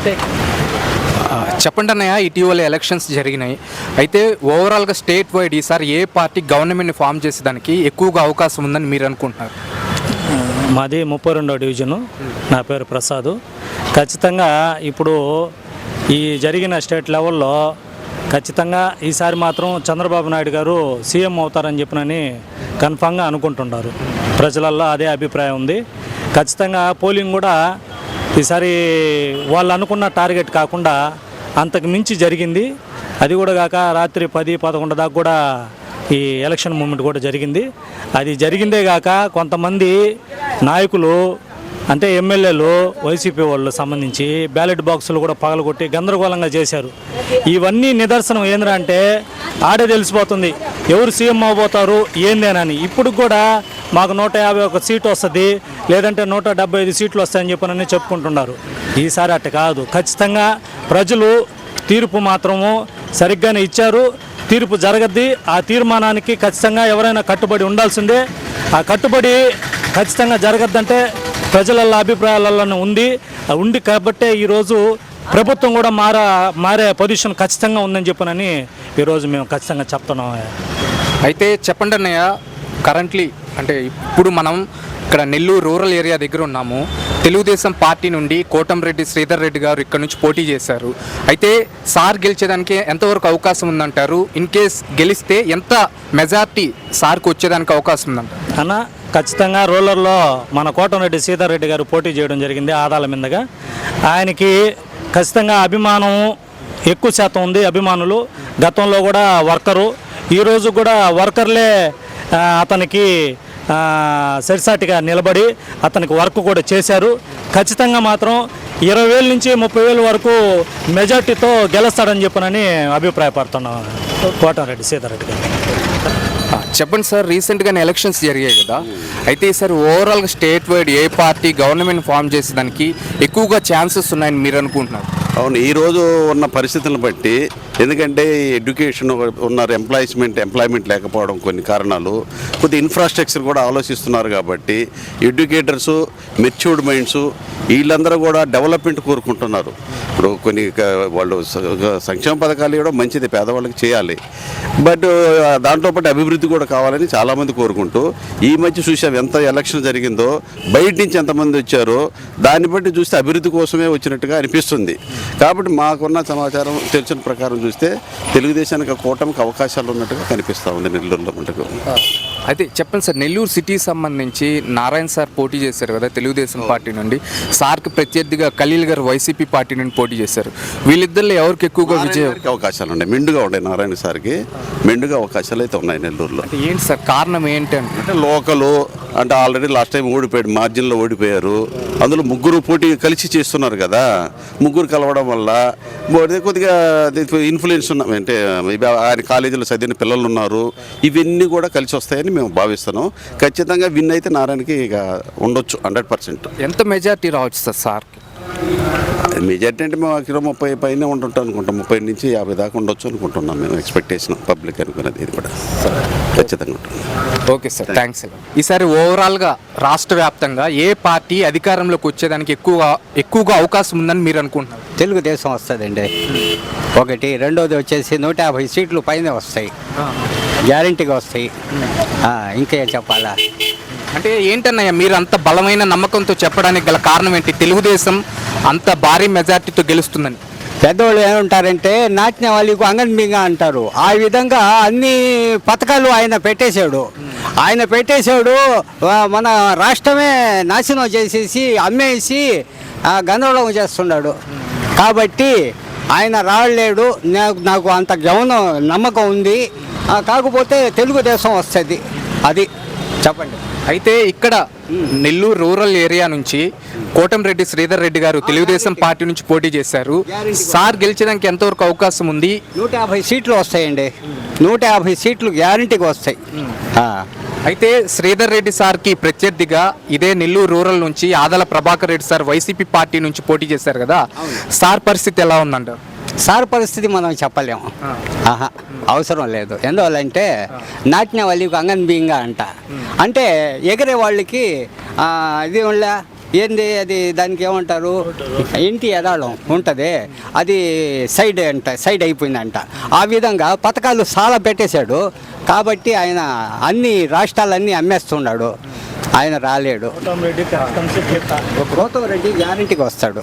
అంతే. చెప్పండి అన్నయ్య, ఇటీవల ఎలక్షన్స్ జరిగినాయి. అయితే ఓవరాల్గా స్టేట్ వైడ్ ఈసారి ఏ పార్టీ గవర్నమెంట్ని ఫామ్ చేసేదానికి ఎక్కువగా అవకాశం ఉందని మీరు అనుకుంటున్నారు? మాది 32వ డివిజను. నా పేరు ప్రసాద్. ఖచ్చితంగా ఇప్పుడు ఈ జరిగిన స్టేట్ లెవెల్లో ఖచ్చితంగా ఈసారి మాత్రం చంద్రబాబు నాయుడు గారు సీఎం అవుతారని చెప్పినని కన్ఫామ్గా అనుకుంటున్నారు. ప్రజలల్లో అదే అభిప్రాయం ఉంది. ఖచ్చితంగా పోలింగ్ కూడా ఈసారి వాళ్ళు అనుకున్న టార్గెట్ కాకుండా అంతకు మించి జరిగింది. అది కూడా కాక రాత్రి 10-11 దాకా కూడా ఈ ఎలక్షన్ మూమెంట్ కూడా జరిగింది. అది జరిగిందే కాక కొంతమంది నాయకులు అంటే ఎమ్మెల్యేలు వైసీపీ వాళ్ళు సంబంధించి బ్యాలెట్ బాక్సులు కూడా పగలగొట్టి గందరగోళంగా చేశారు. ఇవన్నీ నిదర్శనం ఏంద్రా అంటే ఆడే తెలిసిపోతుంది ఎవరు సీఎం అవబోతారు ఏందేనని. ఇప్పుడు కూడా మాకు 151 సీటు వస్తుంది, లేదంటే 175 సీట్లు వస్తాయని చెప్పనని చెప్పుకుంటున్నారు. ఈసారి అట్ట కాదు. ఖచ్చితంగా ప్రజలు తీర్పు మాత్రము సరిగ్గానే ఇచ్చారు. తీర్పు జరగద్ది. ఆ తీర్మానానికి ఖచ్చితంగా ఎవరైనా కట్టుబడి ఉండాల్సిందే. ఆ కట్టుబడి ఖచ్చితంగా జరగద్దంటే ప్రజల అభిప్రాయాలలో ఉంది కాబట్టే ఈరోజు ప్రభుత్వం కూడా మారే పొజిషన్ ఖచ్చితంగా ఉందని చెప్పనని ఈరోజు మేము ఖచ్చితంగా చెప్తున్నాం. అయితే చెప్పండి అన్నయ్య, కరెంట్లీ అంటే ఇప్పుడు మనం ఇక్కడ నెల్లూరు రూరల్ ఏరియా దగ్గర ఉన్నాము. తెలుగుదేశం పార్టీ నుండి కోటంరెడ్డి శ్రీధర్ రెడ్డి గారు ఇక్కడ నుంచి పోటీ చేశారు. అయితే సార్ గెలిచేదానికి ఎంతవరకు అవకాశం ఉందంటారు? ఇన్ కేస్ గెలిస్తే ఎంత మెజార్టీ సార్కి వచ్చేదానికి అవకాశం ఉందంటారు? అన్న ఖచ్చితంగా రూరల్లో మన కోటంరెడ్డి శ్రీధర్ రెడ్డి గారు పోటీ చేయడం జరిగింది ఆదాల మీదగా. ఆయనకి ఖచ్చితంగా అభిమానం ఎక్కువ శాతం ఉంది. అభిమానులు గతంలో కూడా వర్కరు, ఈరోజు కూడా వర్కర్లే అతనికి సరిసాటిగా నిలబడి అతనికి వర్క్ కూడా చేశారు. ఖచ్చితంగా మాత్రం 20,000 నుంచి 30,000 వరకు మెజార్టీతో గెలుస్తాడని చెప్పనని అభిప్రాయపడుతున్నాం కోటంరెడ్డి శ్రీధర్ రెడ్డి గారు. చెప్పండి సార్, రీసెంట్గానే ఎలక్షన్స్ జరిగాయి కదా, అయితే ఈసారి ఓవరాల్గా స్టేట్ వైడ్ ఏ పార్టీ గవర్నమెంట్ ఫామ్ చేసేదానికి ఎక్కువగా ఛాన్సెస్ ఉన్నాయని మీరు అనుకుంటున్నారు? అవును, ఈరోజు ఉన్న పరిస్థితులను బట్టి, ఎందుకంటే ఎడ్యుకేషన్ ఉన్నారు, ఎంప్లాయ్మెంట్ లేకపోవడం కొన్ని కారణాలు, కొద్ది ఇన్ఫ్రాస్ట్రక్చర్ కూడా ఆలోచిస్తున్నారు. కాబట్టి ఎడ్యుకేటర్సు, మెచ్యూర్డ్ మైండ్స్ వీళ్ళందరూ కూడా డెవలప్మెంట్ కోరుకుంటున్నారు. ఇప్పుడు కొన్ని వాళ్ళు సంక్షేమ పథకాలు ఇవ్వడం మంచిది, పేదవాళ్ళకి చేయాలి. బట్ దాంతోపాటు అభివృద్ధి కూడా కావాలని చాలామంది కోరుకుంటూ, ఈ మధ్య చూసాం ఎంత ఎలక్షన్ జరిగిందో, బయట నుంచి ఎంతమంది వచ్చారో దాన్ని బట్టి చూస్తే అభివృద్ధి కోసమే వచ్చినట్టుగా అనిపిస్తుంది. కాబట్టి మాకున్న సమాచారం తెలిసిన ప్రకారం చూస్తే తెలుగుదేశానికి కూటమికి అవకాశాలు ఉన్నట్టుగా కనిపిస్తూ ఉంది నెల్లూరులో మటుకు. అయితే చెప్పండి సార్, నెల్లూరు సిటీ సంబంధించి నారాయణ సార్ పోటీ చేశారు కదా తెలుగుదేశం పార్టీ నుండి, సార్కి ప్రత్యర్థిగా ఖలీల్ గారు వైసీపీ పార్టీ నుండి పోటీ చేశారు. వీళ్ళిద్దరిలో ఎవరికి ఎక్కువగా అవకాశాలు ఉన్నాయి? మెండుగా ఉన్నాయి. నారాయణ సార్కి మెండుగా అవకాశాలు అయితే ఉన్నాయి నెల్లూరులో. ఏంటి సార్ కారణం ఏంటంటే లోకలు అంటే ఆల్రెడీ లాస్ట్ టైం ఓడిపోయాడు, మార్జిన్లో ఓడిపోయారు. అందులో ముగ్గురు పోటీ కలిసి చేస్తున్నారు కదా, ముగ్గురు కలవడం వల్ల కొద్దిగా ఇన్ఫ్లుయెన్స్ ఉన్నాం. అంటే ఆయన కాలేజీలో చదివిన పిల్లలు ఉన్నారు, ఇవన్నీ కూడా కలిసి వస్తాయని మేము భావిస్తున్నాం. ఖచ్చితంగా విన్ అయితే నారాయణకి ఇక ఉండొచ్చు 100%. ఎంత మెజార్టీ రావచ్చు సార్ సార్కి? మెజార్టీ అంటే మేము 30 పైన ఉంటుంటాం అనుకుంటాం, 30 నుంచి 50 దాకా ఉండొచ్చు అనుకుంటున్నాం మేము. ఎక్స్పెక్టేషన్ పబ్లిక్ అనుకున్నది ఇది కూడా ఖచ్చితంగా ఉంటుంది. Okay sir, thanks. ఈసారి ఓవరాల్గా రాష్ట్ర వ్యాప్తంగా ఏ పార్టీ అధికారంలోకి వచ్చేదానికి ఎక్కువగా అవకాశం ఉందని మీరు అనుకుంటున్నారు? తెలుగుదేశం వస్తుందండి ఒకటి. రెండోది వచ్చేసి 150 సీట్లు పైన వస్తాయి, గ్యారంటీగా వస్తాయి. ఇంకేం చెప్పాలా? అంటే ఏంటన్నయ్య మీరు అంత బలమైన నమ్మకంతో చెప్పడానికి గల కారణం ఏంటి? తెలుగుదేశం అంత భారీ మెజార్టీతో గెలుస్తుందని పెద్దవాళ్ళు ఏమంటారంటే నాటిన వాళ్ళకు అంగన్బింగా అంటారు. ఆ విధంగా అన్ని పథకాలు ఆయన పెట్టేశాడు. మన రాష్ట్రమే నాశనం చేసేసి అమ్మేసి గందరగోళం చేస్తున్నాడు. కాబట్టి ఆయన రాలేడు. నాకు అంత నమ్మకం ఉంది. కాకపోతే తెలుగుదేశం వస్తుంది. అది చెప్పండి. అయితే ఇక్కడ నెల్లూరు రూరల్ ఏరియా నుంచి కోటంరెడ్డి శ్రీధర్ రెడ్డి గారు తెలుగుదేశం పార్టీ నుంచి పోటీ చేశారు. సార్ గెలిచేదానికి ఎంతవరకు అవకాశం ఉంది? 150 సీట్లు వస్తాయండి. 150 సీట్లు గ్యారంటీగా వస్తాయి. అయితే శ్రీధర్ రెడ్డి సార్కి ప్రత్యర్థిగా ఇదే నెల్లూరు రూరల్ నుంచి Adala Prabhakar Reddy sir YCP party నుంచి పోటీ చేశారు కదా, సార్ పరిస్థితి ఎలా ఉందంటారు? సార్ పరిస్థితి మనం చెప్పలేము. అవసరం లేదు. ఎందువల్లంటే నాటిన వాళ్ళకి అంగన్బింగా అంటే ఎగిరే వాళ్ళకి ఇది ఏంది అది దానికి ఏమంటారు ఇంటి ఎదాళం ఉంటుంది అది సైడ్ అయిపోయిందంట. ఆ విధంగా పథకాలు చాలా పెట్టేశాడు కాబట్టి ఆయన అన్ని రాష్ట్రాలన్నీ అమ్మేస్తున్నాడు. ఆయన రాలేడు. గౌతమ్ రెడ్డి గ్యారంటీకి వస్తాడు.